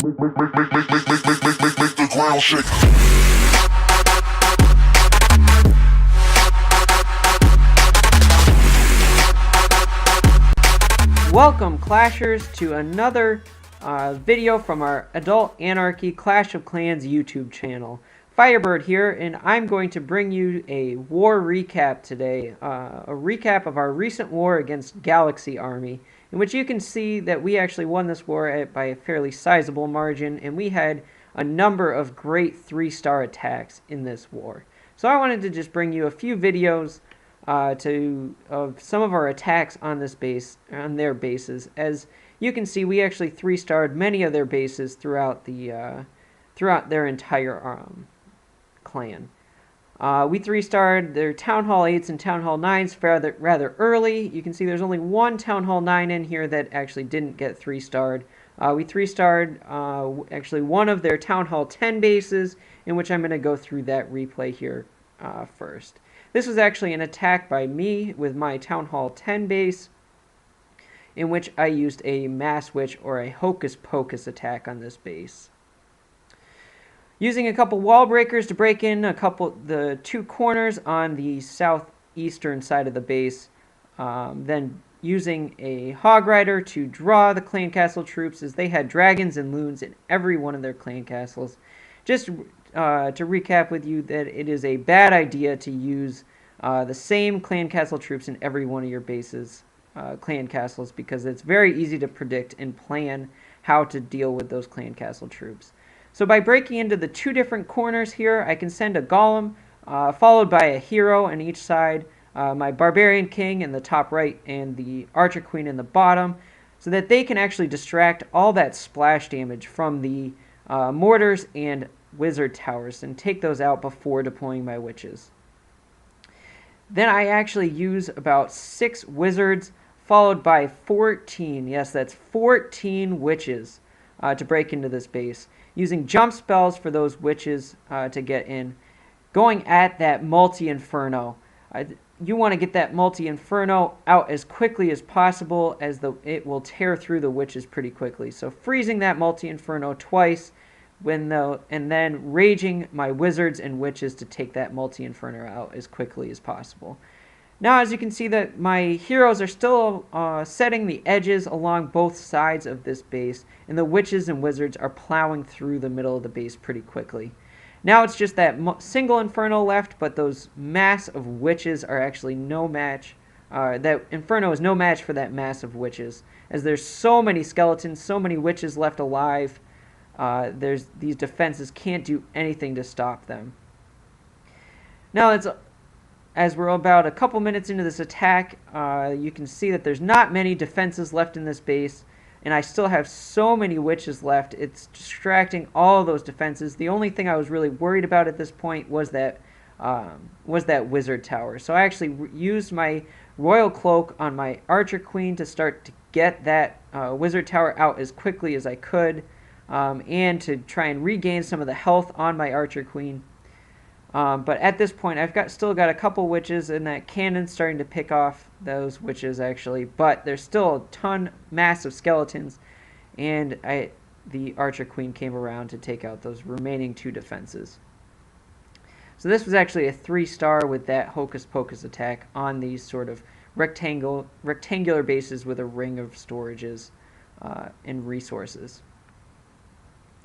Make the ground shake. Welcome, Clashers, to another video from our Adult Anarchy Clash of Clans YouTube channel. Firebird here, and I'm going to bring you a war recap today. A recap of our recent war against Galaxy Army, in which you can see that we actually won this war by a fairly sizable margin, and we had a number of great 3-star attacks in this war. So I wanted to just bring you a few videos of some of our attacks on this base, on their bases. As you can see, we actually 3-starred many of their bases throughout their entire clan. We 3-starred their Town Hall 8s and Town Hall 9s rather early. You can see there's only one Town Hall 9 in here that actually didn't get 3-starred. We 3-starred actually one of their Town Hall 10 bases, in which I'm going to go through that replay here first. This was actually an attack by me with my Town Hall 10 base, in which I used a Mass Witch or a Hocus Pocus attack on this base. Using a couple wall breakers to break in the two corners on the southeastern side of the base, then using a Hog Rider to draw the clan castle troops, as they had dragons and loons in every one of their clan castles. Just to recap with you, that it is a bad idea to use the same clan castle troops in every one of your bases, clan castles, because it's very easy to predict and plan how to deal with those clan castle troops. So by breaking into the two different corners here, I can send a golem followed by a hero on each side, my Barbarian King in the top right and the Archer Queen in the bottom, so that they can actually distract all that splash damage from the mortars and wizard towers and take those out before deploying my witches. Then I actually use about 6 wizards followed by 14, yes, that's 14 witches to break into this base, using jump spells for those witches to get in, going at that multi-inferno. You want to get that multi-inferno out as quickly as possible, as it will tear through the witches pretty quickly. So freezing that multi-inferno twice, and then raging my wizards and witches to take that multi-inferno out as quickly as possible. Now, as you can see, that my heroes are still setting the edges along both sides of this base, and the witches and wizards are plowing through the middle of the base pretty quickly. Now it's just that single inferno left, but those mass of witches are actually no match. That inferno is no match for that mass of witches, as there's so many skeletons, so many witches left alive. These defenses can't do anything to stop them. Now, as we're about a couple minutes into this attack, you can see that there's not many defenses left in this base, and I still have so many witches left. It's distracting all of those defenses. The only thing I was really worried about at this point was that wizard tower. So I actually used my royal cloak on my Archer Queen to start to get that wizard tower out as quickly as I could, and to try and regain some of the health on my Archer Queen. But at this point, I've still got a couple witches, and that cannon's starting to pick off those witches, actually. But there's still a massive skeletons, and the Archer Queen came around to take out those remaining 2 defenses. So this was actually a 3-star with that Hocus Pocus attack on these sort of rectangular bases with a ring of storages and resources.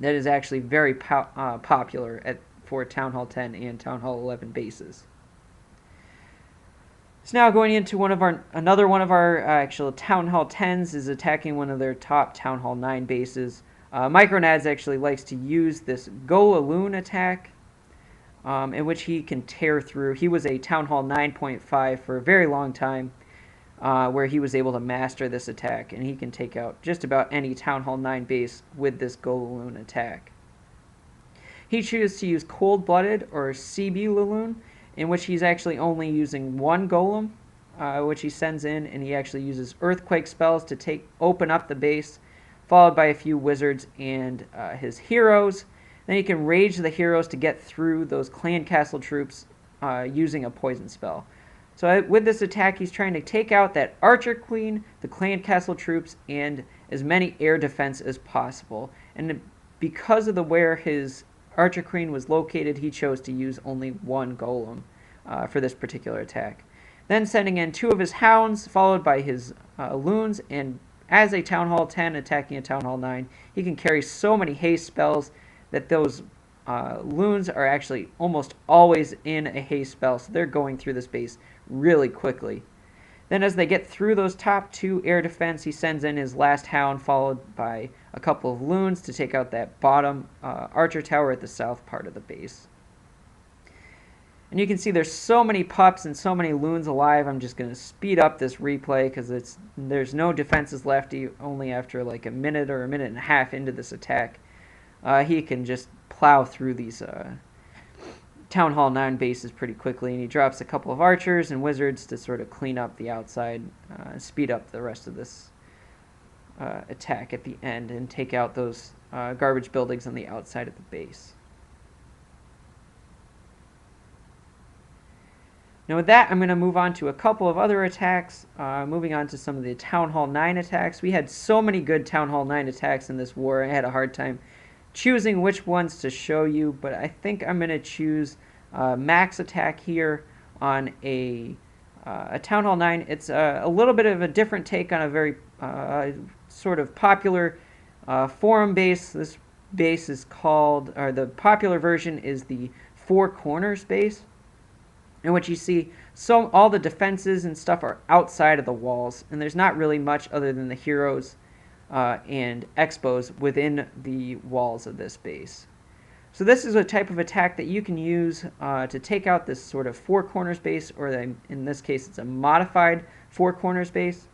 That is actually very popular for Town Hall 10 and Town Hall 11 bases. So now going into another one of our actual Town Hall 10s is attacking one of their top Town Hall 9 bases. Micronads actually likes to use this Go Loon attack, in which he can tear through. He was a Town Hall 9.5 for a very long time, where he was able to master this attack, and he can take out just about any Town Hall 9 base with this Go Loon attack. He chooses to use Cold-Blooded or CB Laloon, in which he's actually only using 1 golem, which he sends in, and he actually uses Earthquake spells to open up the base, followed by a few wizards and his heroes. Then he can rage the heroes to get through those clan castle troops using a poison spell. So with this attack, he's trying to take out that Archer Queen, the clan castle troops, and as many air defense as possible. And because of the where his Archer Queen was located, he chose to use only one golem for this particular attack. Then sending in 2 of his hounds, followed by his loons, and as a Town Hall 10 attacking a Town Hall 9, he can carry so many haste spells that those loons are actually almost always in a haste spell, so they're going through this base really quickly. Then as they get through those top 2 air defense, he sends in his last hound, followed by a couple of loons to take out that bottom archer tower at the south part of the base. And you can see there's so many pups and so many loons alive. I'm just going to speed up this replay because there's no defenses left only after like a minute or a minute and a half into this attack. He can just plow through these Town Hall 9 bases pretty quickly, and he drops a couple of archers and wizards to sort of clean up the outside, speed up the rest of this attack at the end, and take out those garbage buildings on the outside of the base. Now with that, I'm going to move on to a couple of other attacks, moving on to some of the Town Hall 9 attacks. We had so many good Town Hall 9 attacks in this war, I had a hard time choosing which ones to show you, but I think I'm going to choose Max attack here on a Town Hall 9. It's a little bit of a different take on a very sort of popular forum base. This base is called, or the popular version is the Four Corners base, in which you see all the defenses and stuff are outside of the walls, and there's not really much other than the heroes and expos within the walls of this base. So this is a type of attack that you can use to take out this sort of Four Corners base, or in this case it's a modified Four Corners base,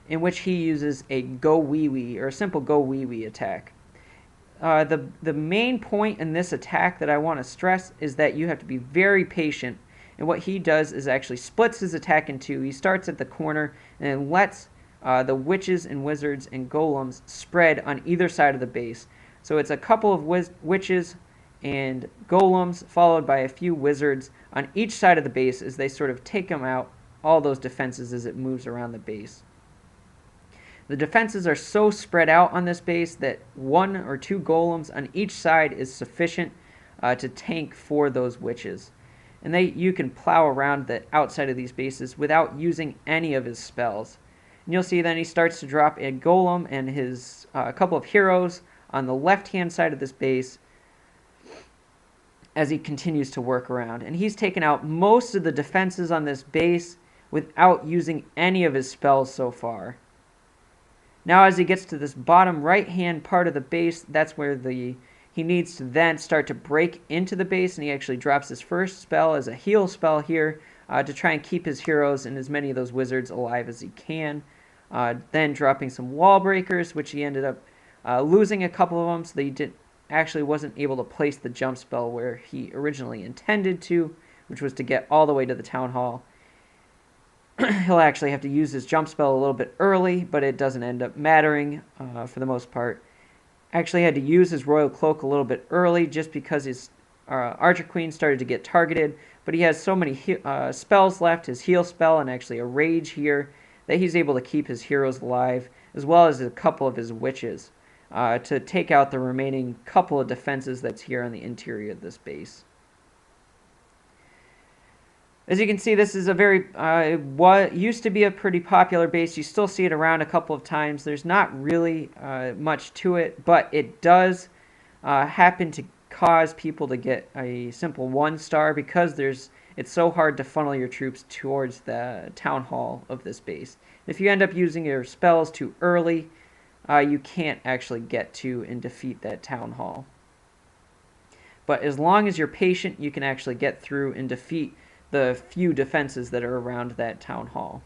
in which he uses a go wee wee, or a simple go wee wee attack. The main point in this attack that I want to stress is that you have to be very patient, and what he does is actually splits his attack in 2. He starts at the corner and then lets the witches and wizards and golems spread on either side of the base. So it's a couple of witches and golems followed by a few wizards on each side of the base as they sort of take them out, all those defenses as it moves around the base. The defenses are so spread out on this base that 1 or 2 golems on each side is sufficient to tank for those witches. And you can plow around the outside of these bases without using any of his spells. And you'll see then he starts to drop a golem and his a couple of heroes on the left-hand side of this base as he continues to work around. And he's taken out most of the defenses on this base without using any of his spells so far. Now as he gets to this bottom right-hand part of the base, that's where he needs to then start to break into the base, and he actually drops his first spell as a heal spell here to try and keep his heroes and as many of those wizards alive as he can. Then dropping some wall breakers, which he ended up losing a couple of them, so that he actually wasn't able to place the jump spell where he originally intended to, which was to get all the way to the town hall. He'll actually have to use his jump spell a little bit early, but it doesn't end up mattering for the most part. Actually had to use his Royal Cloak a little bit early just because his Archer Queen started to get targeted, but he has so many spells left, his heal spell and actually a rage here, that he's able to keep his heroes alive, as well as a couple of his witches, to take out the remaining couple of defenses that's here on the interior of this base. As you can see, this is a very, what used to be a pretty popular base. You still see it around a couple of times. There's not really much to it, but it does happen to cause people to get a simple 1-star because it's so hard to funnel your troops towards the town hall of this base. If you end up using your spells too early, you can't actually get to and defeat that town hall. But as long as you're patient, you can actually get through and defeat the few defenses that are around that town hall.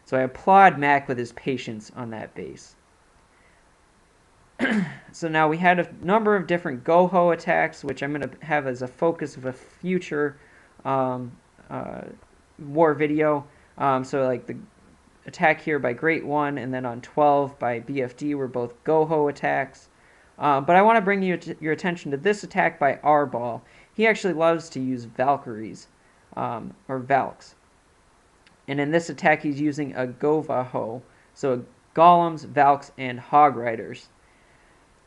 So I applaud Mac with his patience on that base. So now we had a number of different go-ho attacks, which I'm going to have as a focus of a future war video. So like the attack here by Great One and then on 12 by BFD were both go-ho attacks. But I want to bring your attention to this attack by Arball. He actually loves to use Valkyries, or Valks. And in this attack, he's using a Govaho. So golems, valks, and hog riders.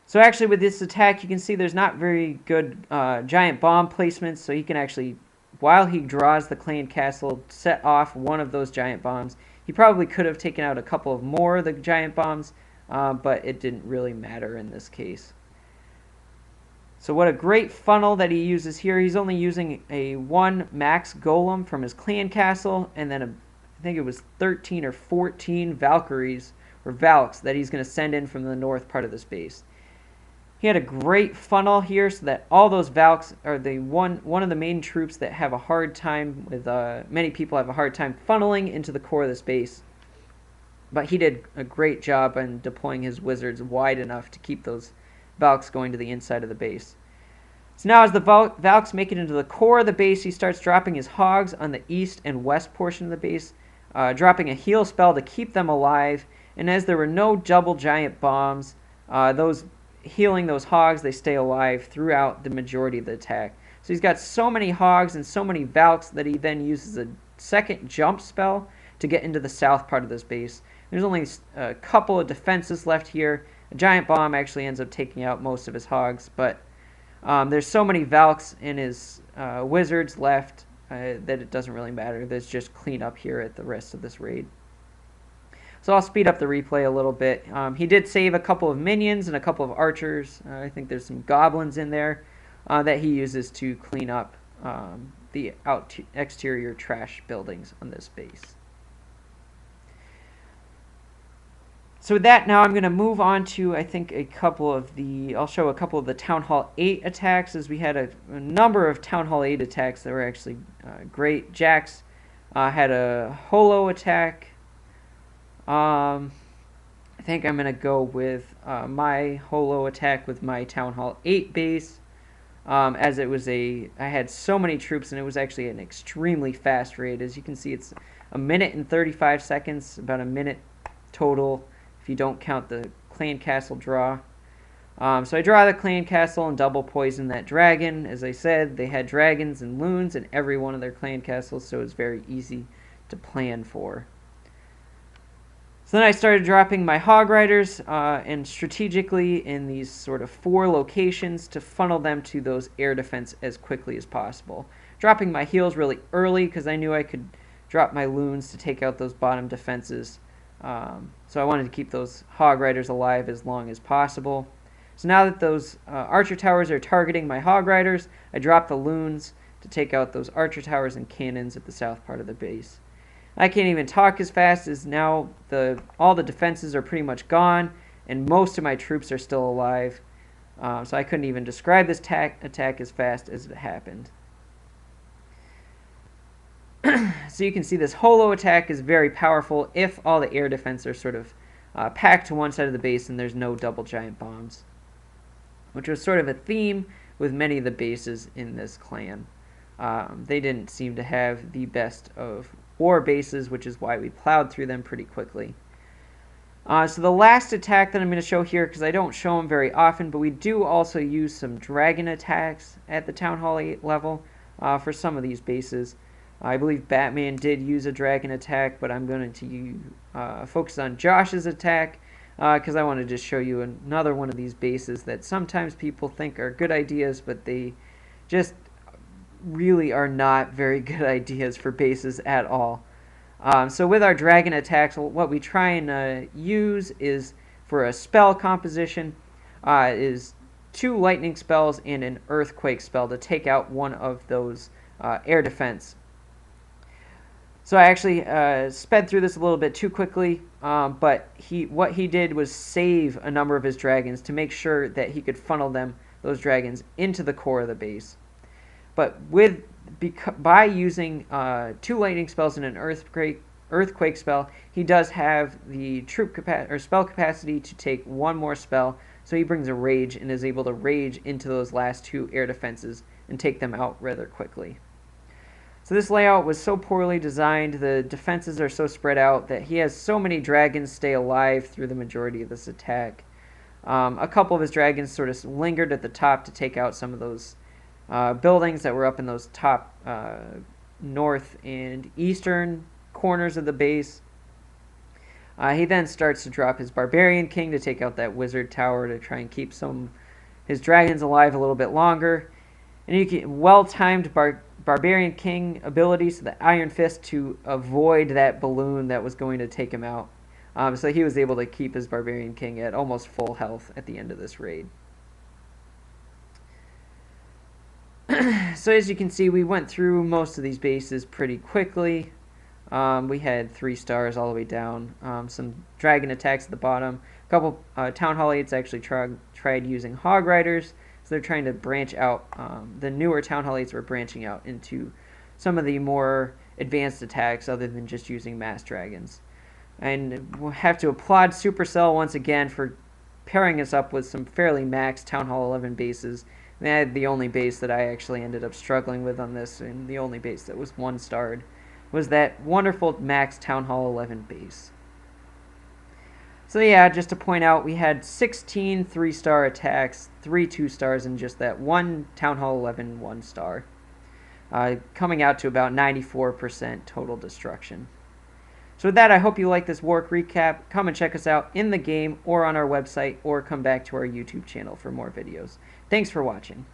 So actually with this attack, you can see there's not very good giant bomb placements, so he can actually, while he draws the clan castle, set off one of those giant bombs. He probably could have taken out a couple of more of the giant bombs, but it didn't really matter in this case. So what a great funnel that he uses here. He's only using a 1 max golem from his clan castle, and then I think it was 13 or 14 Valkyries, or Valks, that he's going to send in from the north part of this base. He had a great funnel here so that all those Valks are the one of the main troops that have a hard time with, many people have a hard time funneling into the core of this base. But he did a great job on deploying his wizards wide enough to keep those Valks going to the inside of the base. So now as the Valks make it into the core of the base, he starts dropping his hogs on the east and west portion of the base, dropping a heal spell to keep them alive. And as there were no double giant bombs, healing those hogs, they stay alive throughout the majority of the attack. So he's got so many hogs and so many Valks that he then uses a second jump spell to get into the south part of this base. There's only a couple of defenses left here. A giant bomb actually ends up taking out most of his hogs, but there's so many Valks in his wizards left that it doesn't really matter. There's just clean up here at the rest of this raid. So I'll speed up the replay a little bit. He did save a couple of minions and a couple of archers. I think there's some goblins in there that he uses to clean up the exterior trash buildings on this base. So with that, now I'm going to move on to, I think, I'll show a couple of the Town Hall 8 attacks, as we had a number of Town Hall 8 attacks that were actually great. Jax had a holo attack. I think I'm going to go with my holo attack with my Town Hall 8 base, as I had so many troops, and it was actually an extremely fast raid. As you can see, it's a minute and 35 seconds, about a minute total, if you don't count the clan castle draw. So I draw the clan castle and double poison that dragon. As I said, they had dragons and loons in every one of their clan castles, so it's very easy to plan for. So then I started dropping my hog riders and strategically in these sort of 4 locations to funnel them to those air defense as quickly as possible. Dropping my heals really early because I knew I could drop my loons to take out those bottom defenses. So I wanted to keep those hog riders alive as long as possible. So now that those archer towers are targeting my hog riders, I drop the loons to take out those archer towers and cannons at the south part of the base. I can't even talk as fast as now all the defenses are pretty much gone and most of my troops are still alive. So I couldn't even describe this attack as fast as it happened. So you can see this holo attack is very powerful if all the air defense are sort of packed to one side of the base and there's no double giant bombs, which was sort of a theme with many of the bases in this clan. They didn't seem to have the best of war bases, which is why we plowed through them pretty quickly. So the last attack that I'm going to show here, because I don't show them very often, but we do also use some dragon attacks at the Town Hall 8 level for some of these bases. I believe Batman did use a dragon attack, but I'm going to focus on Josh's attack because I want to just show you another one of these bases that sometimes people think are good ideas, but they just really are not very good ideas for bases at all. So with our dragon attacks, what we try and use is, for a spell composition, is 2 lightning spells and an earthquake spell to take out one of those air defense. So I actually sped through this a little bit too quickly, but what he did was save a number of his dragons to make sure that he could funnel those dragons into the core of the base. But by using 2 lightning spells and an earthquake spell, he does have the spell capacity to take 1 more spell. So he brings a rage and is able to rage into those last 2 air defenses and take them out rather quickly. So this layout was so poorly designed, the defenses are so spread out that he has so many dragons stay alive through the majority of this attack. A couple of his dragons sort of lingered at the top to take out some of those buildings that were up in those top north and eastern corners of the base. He then starts to drop his Barbarian King to take out that Wizard Tower to try and keep his dragons alive a little bit longer. And you get well-timed Barbarian King ability, so the Iron Fist, to avoid that balloon that was going to take him out. So he was able to keep his Barbarian King at almost full health at the end of this raid. So as you can see, we went through most of these bases pretty quickly. We had 3 stars all the way down. Some dragon attacks at the bottom. A couple Town Hall 8s actually tried using Hog Riders. So they're trying to branch out. The newer Town Hall 8s were branching out into some of the more advanced attacks other than just using mass dragons. And we'll have to applaud Supercell once again for pairing us up with some fairly max Town Hall 11 bases. And I had the only base that I actually ended up struggling with on this, and the only base that was 1-starred, was that wonderful max Town Hall 11 base. So yeah, just to point out, we had 16 3-star attacks, 3 2-stars, and just that one Town Hall 11 1-star, coming out to about 94% total destruction. So with that, I hope you like this Warwick recap. Come and check us out in the game or on our website, or come back to our YouTube channel for more videos. Thanks for watching.